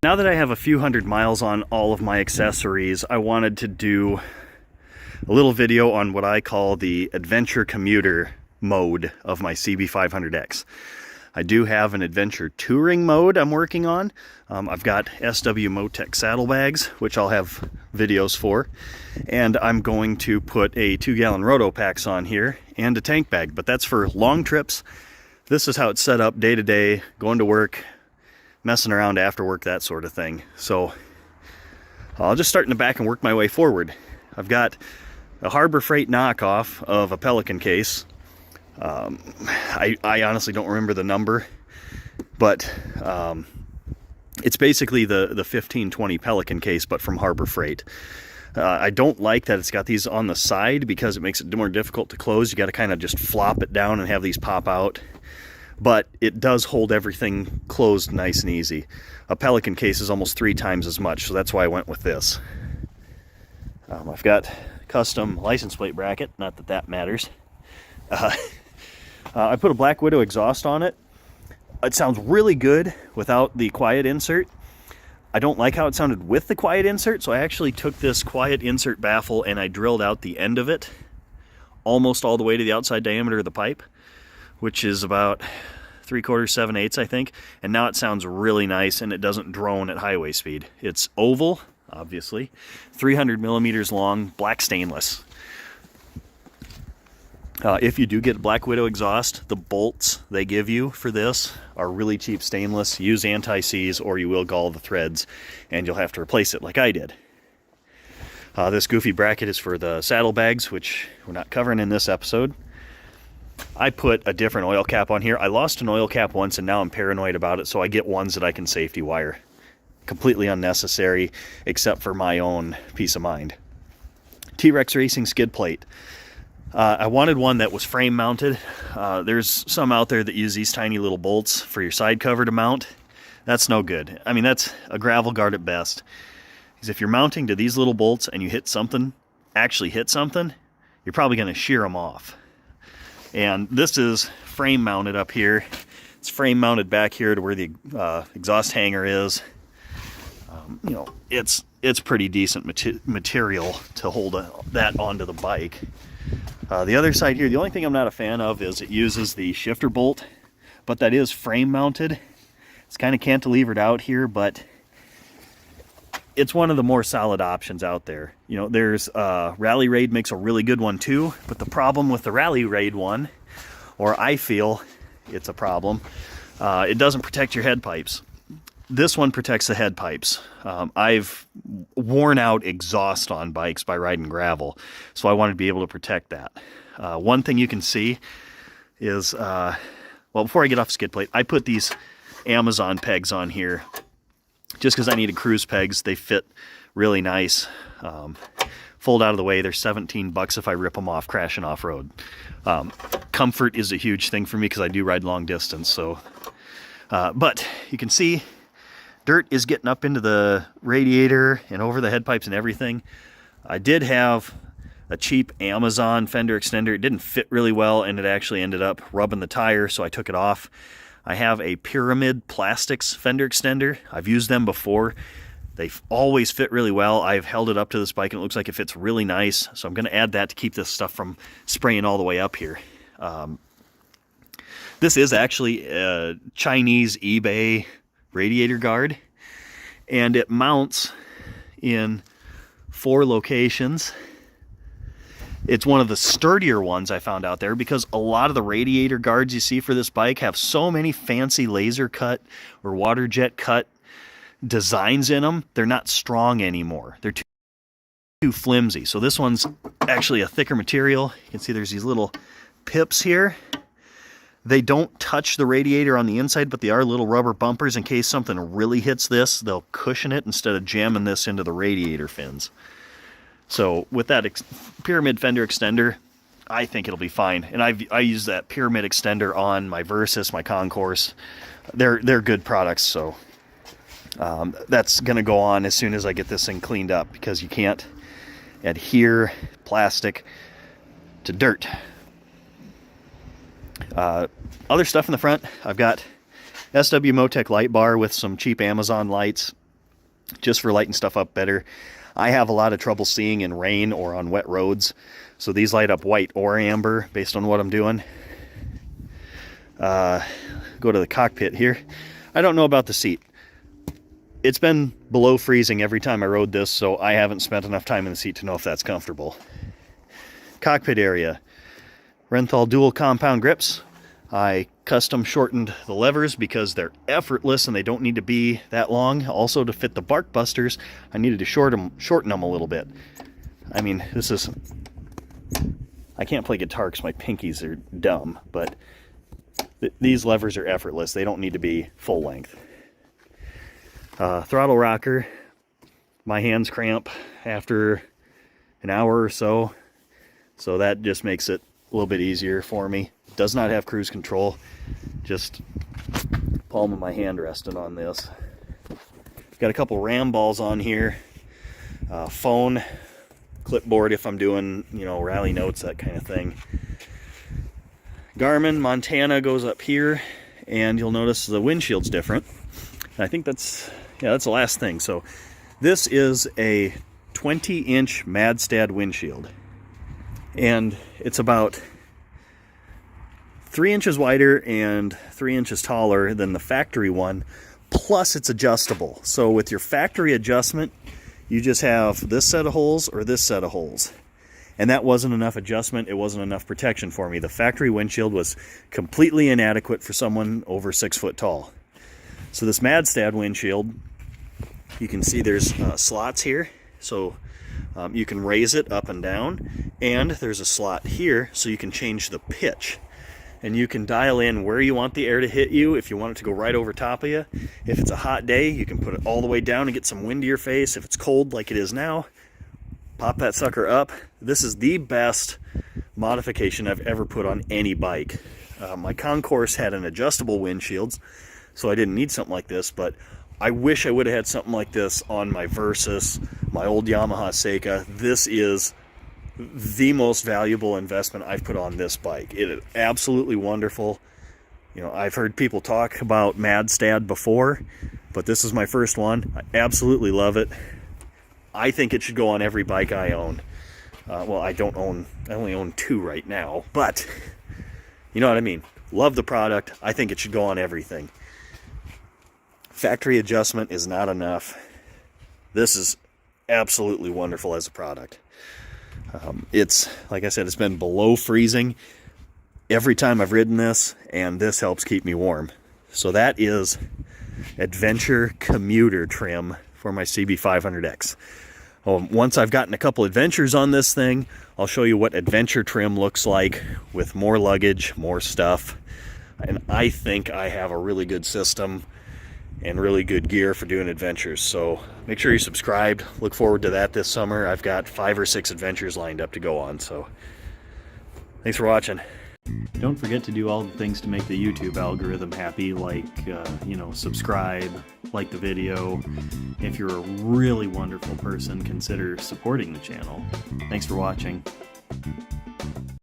Now that I have a few hundred miles on all of my accessories, I wanted to do a little video on what I call the adventure commuter mode of my CB500x. I do have an adventure touring mode I'm working on. I've got SW Motec saddlebags, which I'll have videos for, and I'm going to put a 2-gallon roto packs on here and a tank bag, but that's for long trips. This is how it's set up day to day, going to work, messing around after work, that sort of thing. So I'll just start in the back and work my way forward. I've got a Harbor Freight knockoff of a Pelican case. I honestly don't remember the number, but it's basically the 1520 Pelican case, but from Harbor Freight. I don't like that it's got these on the side because it makes it more difficult to close. You got to kind of just flop it down and have these pop out. But it does hold everything closed nice and easy. A Pelican case is almost 3 times as much, so that's why I went with this. I've got custom license plate bracket, not that that matters. I put a Black Widow exhaust on it. It sounds really good without the quiet insert. I don't like how it sounded with the quiet insert, so I actually took this quiet insert baffle and I drilled out the end of it almost all the way to the outside diameter of the pipe, which is about 3/4, 7/8, I think. And now it sounds really nice and it doesn't drone at highway speed. It's oval, obviously, 300 millimeters long, black stainless. If you do get Black Widow exhaust, the bolts they give you for this are really cheap stainless. Use anti-seize or you will gall the threads and you'll have to replace it like I did. This goofy bracket is for the saddlebags, which we're not covering in this episode. I put a different oil cap on here. I lost an oil cap once and now I'm paranoid about it, so I get ones that I can safety wire. Completely unnecessary, except for my own peace of mind. T-Rex Racing skid plate. I wanted one that was frame mounted. There's some out there that use these tiny little bolts for your side cover to mount. That's no good. I mean, that's a gravel guard at best. Because if you're mounting to these little bolts and you hit something, actually hit something, you're probably going to shear them off. And this is frame mounted up here. It's frame mounted back here to where the exhaust hanger is. You know, it's pretty decent material to hold that onto the bike. The other side here, the only thing I'm not a fan of is it uses the shifter bolt, but that is frame mounted. It's kind of cantilevered out here, but it's one of the more solid options out there. You know, there's Rally Raid makes a really good one too, but the problem with the Rally Raid one, or I feel it's a problem, it doesn't protect your head pipes. This one protects the head pipes. I've worn out exhaust on bikes by riding gravel, so I wanted to be able to protect that. One thing you can see is, well, before I get off skid plate, I put these Amazon pegs on here just because I needed cruise pegs. They fit really nice. Fold out of the way. They're $17 if I rip them off crashing off-road. Comfort is a huge thing for me because I do ride long distance. So, but you can see dirt is getting up into the radiator and over the head pipes and everything. I did have a cheap Amazon fender extender. It didn't fit really well and it actually ended up rubbing the tire, so I took it off. I have a Pyramid Plastics fender extender. I've used them before. They always fit really well. I've held it up to this bike and it looks like it fits really nice. So I'm going to add that to keep this stuff from spraying all the way up here. This is actually a Chinese eBay radiator guard, and it mounts in 4 locations. It's one of the sturdier ones I found out there because a lot of the radiator guards you see for this bike have so many fancy laser cut or water jet cut designs in them, they're not strong anymore. They're too flimsy. So this one's actually a thicker material. You can see there's these little pips here. They don't touch the radiator on the inside, but they are little rubber bumpers in case something really hits this. They'll cushion it instead of jamming this into the radiator fins. So with that Pyramid fender extender, I think it'll be fine. And I use that Pyramid extender on my Versys, my Concourse. They're good products, so that's going to go on as soon as I get this thing cleaned up because you can't adhere plastic to dirt. Other stuff in the front, I've got SW Motec light bar with some cheap Amazon lights. just for lighting stuff up better. I have a lot of trouble seeing in rain or on wet roads, so these light up white or amber based on what I'm doing. Go to the cockpit here. I don't know about the seat. It's been below freezing every time I rode this, so I haven't spent enough time in the seat to know if that's comfortable. Cockpit area. Renthal dual compound grips. I custom shortened the levers because they're effortless and they don't need to be that long. Also, to fit the bark busters, I needed to shorten them a little bit. I mean, this is... I can't play guitar because my pinkies are dumb, but these levers are effortless. They don't need to be full length. Throttle rocker. My hands cramp after an hour or so, so that just makes it a little bit easier for me. Does not have cruise control, just palm of my hand resting on this. Got a couple RAM balls on here, phone, clipboard if I'm doing, you know, rally notes, that kind of thing. Garmin Montana goes up here, and you'll notice the windshield's different. And I think that's the last thing. So this is a 20-inch Madstad windshield, and it's about 3 inches wider and 3 inches taller than the factory one, plus it's adjustable. So with your factory adjustment, you just have this set of holes or this set of holes. And that wasn't enough adjustment, it wasn't enough protection for me. The factory windshield was completely inadequate for someone over 6 foot tall. So this Madstad windshield, you can see there's slots here. So you can raise it up and down, and there's a slot here so you can change the pitch. And you can dial in where you want the air to hit you, if you want it to go right over top of you. If it's a hot day, you can put it all the way down and get some wind to your face. If it's cold like it is now, pop that sucker up. This is the best modification I've ever put on any bike. My Concourse had an adjustable windshields, so I didn't need something like this, but I wish I would have had something like this on my Versus, my old Yamaha Seika. This is the most valuable investment I've put on this bike. It is absolutely wonderful. You know, I've heard people talk about Madstad before, but this is my first one. I absolutely love it. I think it should go on every bike I own. Well, I only own 2 right now, but you know what I mean. Love the product. I think it should go on everything. Factory adjustment is not enough. This is absolutely wonderful as a product. It's, like I said, it's been below freezing every time I've ridden this, and this helps keep me warm. So that is Adventure Commuter trim for my CB500x. Once I've gotten a couple adventures on this thing, I'll show you what adventure trim looks like with more luggage, more stuff. And I think I have a really good system and really good gear for doing adventures. So make sure you're subscribed. Look forward to that this summer. I've got 5 or 6 adventures lined up to go on. So thanks for watching. Don't forget to do all the things to make the YouTube algorithm happy, like, subscribe, like the video. If you're a really wonderful person, consider supporting the channel. Thanks for watching.